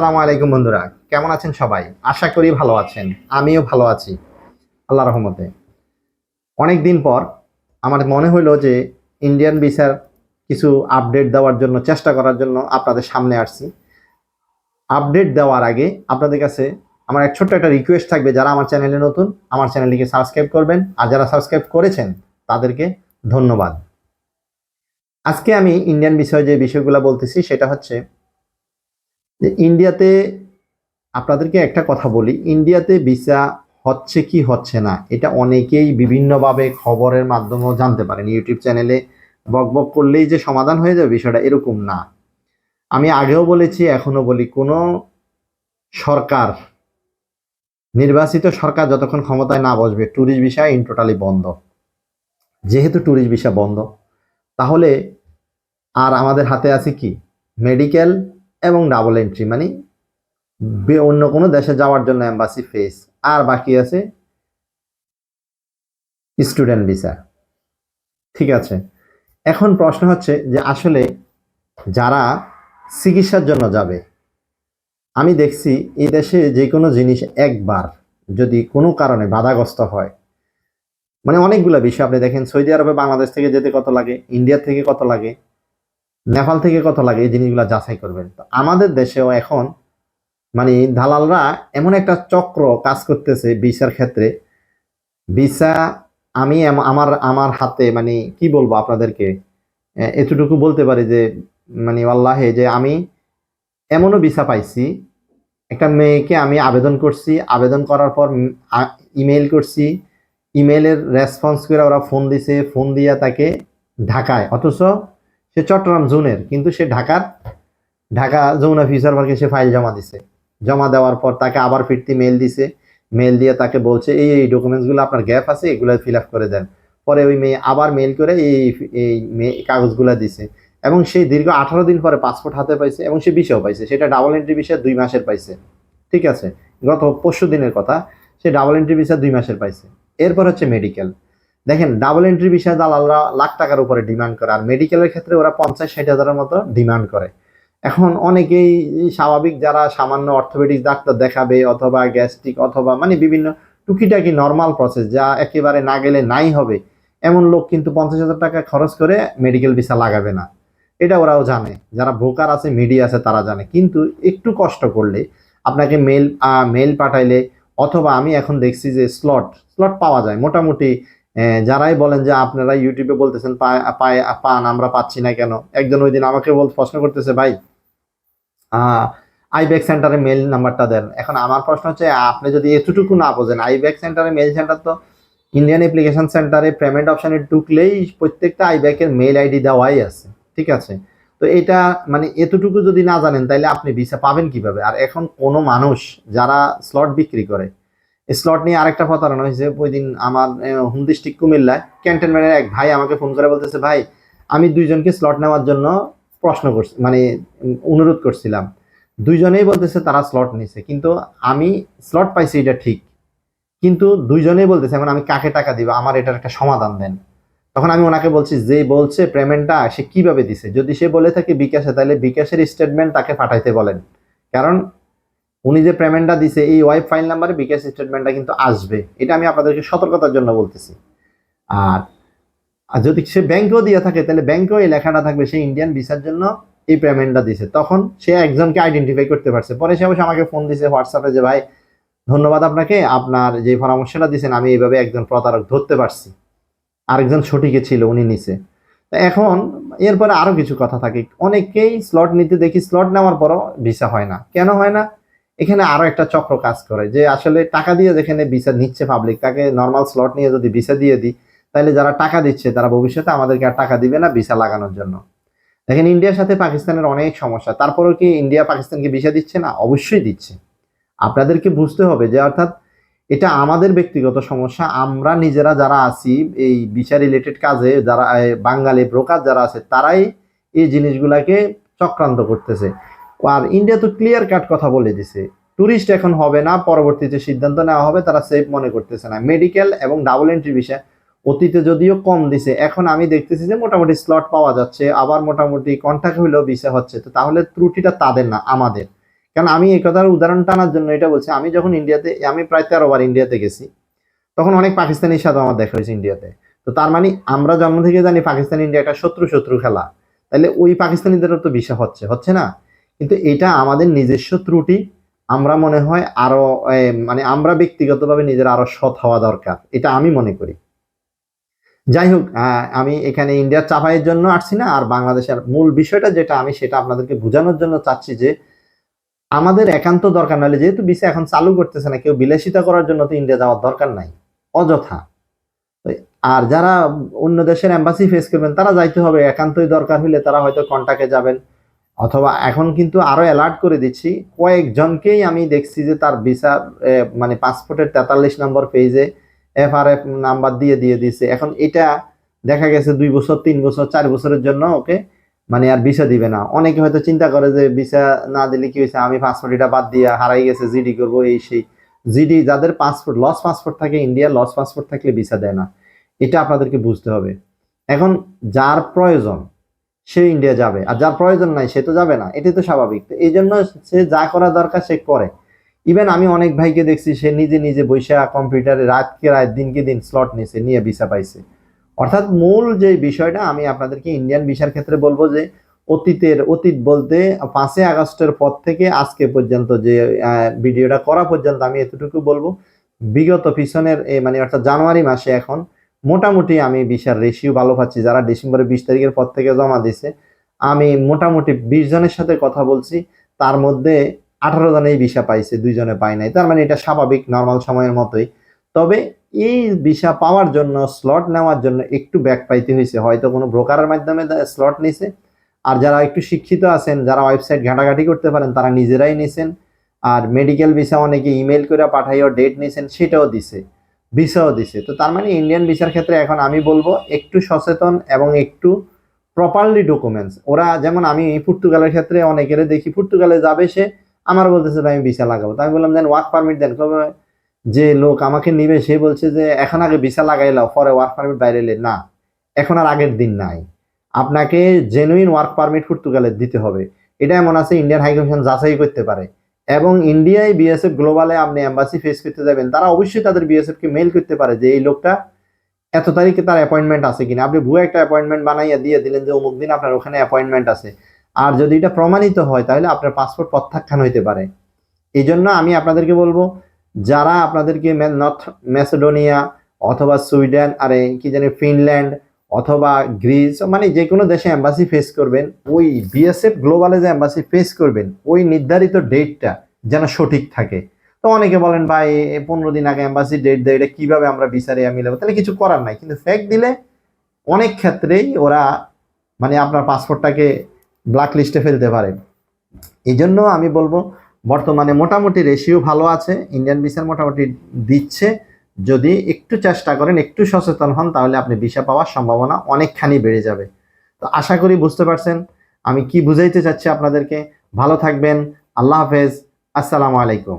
আসসালামু আলাইকুম বন্ধুরা, কেমন আছেন সবাই? আশা করি ভালো আছেন। আমিও ভালো আছি আল্লাহর রহমতে। অনেক দিন পর আমার মনে হইলো যে ইন্ডিয়ান ভিসার কিছু আপডেট দেওয়ার জন্য চেষ্টা করার জন্য আপনাদের সামনে আসছি। আপডেট দেওয়ার আগে আপনাদের কাছে আমার এক ছোট্ট একটা রিকোয়েস্ট থাকবে, যারা আমার চ্যানেলে নতুন আমার চ্যানেলটিকে সাবস্ক্রাইব করবেন, আর যারা সাবস্ক্রাইব করেছেন তাদেরকে ধন্যবাদ। আজকে আমি ইন্ডিয়ান বিষয়ে যে বিষয়গুলো বলতেছি সেটা হচ্ছে যে ইন্ডিয়াতে আপনাদেরকে একটা কথা বলি, ইন্ডিয়াতে ভিসা হচ্ছে কি হচ্ছে না এটা অনেকেই বিভিন্নভাবে খবরের মাধ্যমেও জানতে পারেন। ইউটিউব চ্যানেলে বকবক করলেই যে সমাধান হয়ে যাবে বিষয়টা এরকম না। আমি আগেও বলেছি, এখনো বলি, কোনো সরকার, নির্বাচিত সরকার যতক্ষণ ক্ষমতায় না বসবে ট্যুরিস্ট ভিসা ইন টোটালি বন্ধ। যেহেতু ট্যুরিস্ট ভিসা বন্ধ, তাহলে আর আমাদের হাতে আছে কি? মেডিকেল এবং ডাবল এন্ট্রি, মানে অন্য কোনো দেশে যাওয়ার জন্য এম্বাসি ফেস, আর বাকি আছে স্টুডেন্ট ভিসা। ঠিক আছে, এখন প্রশ্ন হচ্ছে যে আসলে যারা চিকিৎসার জন্য যাবে, আমি দেখছি এই দেশে যে কোনো জিনিস একবার যদি কোনো কারণে বাধাগ্রস্ত হয়, মানে অনেকগুলো বিষয় আপনি দেখেন, সৌদি আরবে বাংলাদেশ থেকে যেতে কত লাগে, ইন্ডিয়া থেকে কত লাগে, নেপাল থেকে কত লাগে, এই জিনিসগুলো যাচাই করবেন। তো আমাদের দেশেও এখন মানে দালালরা এমন একটা চক্র কাজ করতেছে ভিসার ক্ষেত্রে। ভিসা আমি আমার আমার হাতে, মানে কি বলবো আপনাদেরকে, এতটুকু বলতে পারি যে মানে আল্লাহে, যে আমি এমনও ভিসা পাইছি, একটা মেয়েকে আমি আবেদন করছি, আবেদন করার পর ইমেল করছি, ইমেলের রেসপন্স করে ওরা ফোন দিছে, ফোন দিয়া তাকে ঢাকায়, অথচ সে চট্টগ্রাম জোনের, কিন্তু সে ঢাকা যমুনা ফিউচার পার্কে সে ফাইল জমা দিছে। জমা দেওয়ার পর তাকে আবার ফিরতি মেল দিছে, মেল দিয়ে তাকে বলছে এই এই ডকুমেন্টসগুলো আপনার গ্যাপ আছে, এগুলো ফিল আপ করে দেন। পরে ওই মেয়ে আবার মেল করে এই এই কাগজগুলো দিছে, এবং সেই দীর্ঘ 18 দিন পরে পাসপোর্ট হাতে পাইছে, এবং সে ভিসাও পাইছে। সেটা ডাবল এন্ট্রি ভিসা 2 মাসের পাইছে। ঠিক আছে, গত পরশু দিনের কথা, সে ডাবল এন্ট্রি ভিসা 2 মাসের পাইছে। এরপর হচ্ছে মেডিকেল। দেখেন, ডাবল এন্ট্রি ভিসা দালালরা লাখ টাকার উপরে ডিমান্ড করে, আর মেডিকেলের ক্ষেত্রে ওরা 50-60 হাজারের মতো ডিমান্ড করে। এখন অনেকেই স্বাভাবিক, যারা সামান্য অর্থোপেডিক ডাক্তার দেখাবে, অথবা গ্যাস্ট্রিক, অথবা মানে বিভিন্ন টুকিটাকি নর্মাল প্রসেস যা একেবারে না গেলে নাই হবে, এমন লোক কিন্তু 50,000 টাকা খরচ করে মেডিকেল ভিসা লাগাবে না। এটা ওরাও জানে, যারা ব্রোকার আছে, মিডিয়া আছে, তারা জানে। কিন্তু একটু কষ্ট করলে, আপনাকে মেল পাঠাইলে, অথবা আমি এখন দেখছি যে স্লট স্লট পাওয়া যায় মোটামুটি। যারাই বলেন যে আপনারা ইউটিউবে বলতেছেন পান, আমরা পাচ্ছি না কেন? একজন ওই দিন আমাকে প্রশ্ন করতেছে, ভাই আইব্যাক সেন্টারে মেল নাম্বারটা দেন। এখন আমার প্রশ্ন হচ্ছে, আপনি যদি এতটুকু না বোঝেন, আইব্যাক সেন্টারে মেল সেন্টার তো ইন্ডিয়ান অ্যাপ্লিকেশন সেন্টারে পেমেন্ট অপশনে ঢুকলেই প্রত্যেকটা আইব্যাকের মেল আইডি দেওয়াই আছে। ঠিক আছে, তো এটা মানে এতটুকু যদি না জানেন তাহলে আপনি ভিসা পাবেন কিভাবে? আর এখন কোনো মানুষ যারা স্লট বিক্রি করে, স্লট নিয়ে আরেকটা প্রতারণা হয়েছে। ওই দিন আমার হোম ডিস্ট্রিক্ট কুমিল্লায় ক্যান্টনমেন্টের এক ভাই আমাকে ফোন করে বলতেছে, ভাই আমি 2জনকে স্লট নেওয়ার জন্য প্রশ্ন করছি, মানে অনুরোধ করছিলাম। 2জনেই বলতেছে তারা স্লট নিছে, কিন্তু আমি স্লট পাইছি এটা ঠিক, কিন্তু 2জনেই বলতেছে এখন আমি কাকে টাকা দিব, আমার এটার একটা সমাধান দেন। তখন আমি ওনাকে বলছি, যে বলছে পেমেন্টটা সে কিভাবে দিছে, যদি সে বলে থাকে বিকাশে, তাহলে বিকাশের স্টেটমেন্ট তাকে পাঠাইতে বলেন। কারণ উনি যে পেমেন্টটা দিছে এই ওয়াইপ ফাইল নাম্বারে বিকাশ স্টেটমেন্টটা কিন্তু আসবে। এটা আমি আপনাদেরকে সতর্কতার জন্য বলতেছি। আর আর যদি সে ব্যাংকেও দিয়ে থাকে, তাহলে ব্যাংকেও এই লেখাটা থাকবে সে ইন্ডিয়ান ভিসার জন্য এই পেমেন্টটা দিছে। তখন সে একজনকে আইডেন্টিফাই করতে পারছে। পরে সে অবশ্য আমাকে ফোন দিছে হোয়াটসঅ্যাপে, যে ভাই ধন্যবাদ আপনাকে, আপনার যে পরামর্শটা দিয়েছেন আমি এইভাবে একজন প্রতারক ধরতে পারছি, আরেকজন সঠিকে ছিল, উনি নিছে। এখন এরপরে আরো কিছু কথা থাকে, অনেকেই স্লট নিতে দেখি, স্লট নেওয়ার পরও ভিসা হয় না। কেন হয় না? এখানে আরো একটা চক্র কাজ করে, যে আসলে টাকা দিয়ে যেখানে ভিসা নিচ্ছে পাবলিক, তাকে নর্মাল স্লট নিয়ে যদি ভিসা দিয়ে দিই, তাহলে যারা টাকা দিচ্ছে তারা ভবিষ্যতে আমাদেরকে আর টাকা দিবে না ভিসা লাগানোর জন্য। দেখেন, ইন্ডিয়ার সাথে পাকিস্তানের অনেক সমস্যা, তারপরেও কি ইন্ডিয়া পাকিস্তানকে ভিসা দিচ্ছে না? অবশ্যই দিচ্ছে। আপনাদেরকে বুঝতে হবে যে অর্থাৎ এটা আমাদের ব্যক্তিগত সমস্যা। আমরা নিজেরা যারা আছি এই ভিসা রিলেটেড কাজে, যারা বাঙালি ব্রোকার যারা আছে, তারাই এই জিনিসগুলাকে চক্রান্ত করতেছে। আর ইন্ডিয়া তো ক্লিয়ার কাট কথা বলে দিছে, ট্যুরিস্ট এখন হবে না, পরবর্তীতে সিদ্ধান্ত নেওয়া হবে, তারা সেফ মনে করতেছে না। মেডিকেল এবং ডাবল এন্ট্রি ভিসা অতীতে যদিও কম দিছে, এখন আমি দেখতেছি যে মোটামুটি স্লট পাওয়া যাচ্ছে, আবার মোটামুটি কন্ট্যাক্ট হইলেও ভিসা হচ্ছে। তো তাহলে ত্রুটিটা তাদের না, আমাদের। কারণ আমি এই কথার উদাহরণ টানার জন্য এটা বলছি, আমি যখন আমি প্রায় 13 বার ইন্ডিয়াতে গেছি, তখন অনেক পাকিস্তানির সাথে আমার দেখা হয়েছে ইন্ডিয়াতে। তো তার মানে আমরা জন্ম থেকে জানি পাকিস্তান ইন্ডিয়া একটা শত্রু শত্রু খেলা, তাহলে ওই পাকিস্তানিদেরও তো ভিসা হচ্ছে হচ্ছে না? কিন্তু এটা আমাদের নিজস্ব ত্রুটি। আমরা মনে হয় আরো মানে আমরা ব্যক্তিগতভাবে নিজের আরো সৎ হওয়া দরকার, এটা আমি মনে করি। যাই হোক, আমি এখানে ইন্ডিয়ার চাপাইয়ের জন্য আসছি না, আর বাংলাদেশের মূল বিষয়টা যেটা আমি সেটা আপনাদেরকে বোঝানোর জন্য চাচ্ছি যে আমাদের একান্ত দরকার, নাহলে যেহেতু ভিসা এখন চালু করতেছে না, কেউ বিলাসিতা করার জন্য তো ইন্ডিয়া যাওয়ার দরকার নাই অযথা। আর যারা অন্য দেশের এম্বাসি ফেস করবেন তারা যাইতে হবে, একান্তই দরকার হলে তারা হয়তো কন্টাক্টে যাবেন, অথবা এখন কিন্তু আরো অ্যালার্ট করে দিচ্ছি, কয়েকজনকেই আমি দেখছি যে তার ভিসা মানে পাসপোর্টের 43 নম্বর পেজে FRF নাম্বার দিয়ে দিয়ে দিছে। এখন এটা দেখা গেছে 2 বছর 3 বছর 4 বছরের জন্য ওকে মানে আর ভিসা দিবে না। অনেকে হয়তো চিন্তা করে যে ভিসা না দিলে কি হয়েছে, আমি পাসপোর্ট এটা বাদ দিয়ে হারাই গেছে জিডি করবো এই সেই। জিডি যাদের পাসপোর্ট লস পাসপোর্ট থাকে, ইন্ডিয়া লস পাসপোর্ট থাকলে ভিসা দেয় না, এটা আপনাদেরকে বুঝতে হবে। এখন যার প্রয়োজন সে ইন্ডিয়া যাবে, আর যার প্রয়োজন নাই সে তো যাবে না, এটাই তো স্বাভাবিক। তো এই জন্য সে যা করা দরকার সে করে। ইভেন আমি অনেক ভাইকে দেখছি সে নিজে নিজে বৈশা কম্পিউটারে রাতকে রাত দিনকে দিন স্লট নিছে, নিয়ে ভিসা পাইছে। অর্থাৎ মূল যে বিষয়টা আমি আপনাদেরকে ইন্ডিয়ান ভিসার ক্ষেত্রে বলবো যে অতীত বলতে 5 আগস্টের পর থেকে আজকে পর্যন্ত যে ভিডিওটা করা পর্যন্ত আমি এতটুকু বলবো, বিগত পিছনের মানে অর্থাৎ জানুয়ারি মাসে এখন মোটামুটি আমি ভিসার রেশিও ভালো পাচ্ছি। যারা ডিসেম্বরের 20 তারিখের পর থেকে জমা দিছে, আমি মোটামুটি 20 জনের সাথে কথা বলছি, তার মধ্যে 18 জনেই ভিসা পাইছে, 2 জনে পায় নাই। তার মানে এটা স্বাভাবিক নর্মাল সময়ের মতোই। তবে এই ভিসা পাওয়ার জন্য স্লট নেওয়ার জন্য একটু ব্যাক পাইতে হয়েছে, হয়তো কোনো ব্রোকারের মাধ্যমে স্লট নিছে, আর যারা একটু শিক্ষিত আছেন, যারা ওয়েবসাইট ঘাটাঘাটি করতে পারেন, তারা নিজেরাই নিছেন। আর মেডিকেল ভিসা অনেকে ইমেল করে পাঠাইও ডেট নিছেন, সেটাও দিছে, ভিসাও দিছে। তো তার মানে ইন্ডিয়ান ভিসার ক্ষেত্রে এখন আমি বলবো একটু সচেতন এবং একটু প্রপারলি ডকুমেন্টস। ওরা যেমন আমি পর্তুগালের ক্ষেত্রে অনেকের দেখি পর্তুগালে যাবে, সে আমার বলতেছে ভাই আমি ভিসা লাগাবো, তাই আমি বললাম দেন ওয়ার্ক পারমিট দেন। যে লোক আমাকে নিবে সে বলছে যে এখন আগে ভিসা লাগাইলাও পরে ওয়ার্ক পারমিট বাইরে না, এখন আর আগের দিন নাই, আপনাকে জেনুইন ওয়ার্ক পারমিট পর্তুগালের দিতে হবে। এটা এমন আছে ইন্ডিয়ান হাই কমিশন যাচাই করতে পারে। এবং ইন্ডিয়ায় বিএসএফ গ্লোবালে আপনি এম্বাসি ফেস করতে যাবেন, তারা অবশ্যই তাদের বিএসএফ কে মেইল করতে পারে যে এই লোকটা এত তারিখে তার অ্যাপয়েন্টমেন্ট আছে কিনা। আপনি ভুয়া একটা অ্যাপয়েন্টমেন্ট বানাইয়া দিয়ে দিলেন যে অমুক দিন আপনার ওখানে অ্যাপয়েন্টমেন্ট আছে, আর যদি এটা প্রমাণিত হয় তাহলে আপনার পাসপোর্ট প্রত্যাখ্যান হইতে পারে। এই জন্য আমি আপনাদেরকে বলবো, যারা আপনাদেরকে নর্থ ম্যাসেডোনিয়া অথবা সুইডেন আরে কি জানি ফিনল্যান্ড অথবা গ্রিস মানে যে কোনো দেশে এম্বাসি ফেস করবেন, ওই বিএসএফ গ্লোবালে যে এম্বাসি ফেস করবেন ওই নির্ধারিত ডেটটা যেন সঠিক থাকে। তো অনেকে বলেন ভাই 15 দিন আগে এম্বাসি ডেট দেয়, এটা কিভাবে আমরা বিচারে মিলাবো? তাহলে কিছু করার নাই, কিন্তু ফেক দিলে অনেক ক্ষেত্রেই ওরা মানে আপনার পাসপোর্টটাকে ব্ল্যাক লিস্টে ফেলতে পারে। এই জন্য আমি বলবো বর্তমানে মোটামুটি রেশিও ভালো আছে, ইন্ডিয়ান ভিসার মোটামুটি দিচ্ছে। যদি একটু চেষ্টা করেন, একটু সচেতন হন, তাহলে আপনি ভিসা পাওয়ার সম্ভাবনা অনেকখানি বেড়ে যাবে। তো আশা করি বুঝতে পারছেন আমি কি বুঝাইতে চাচ্ছি আপনাদেরকে। ভালো থাকবেন, আল্লাহ হাফেজ, আসসালামু আলাইকুম।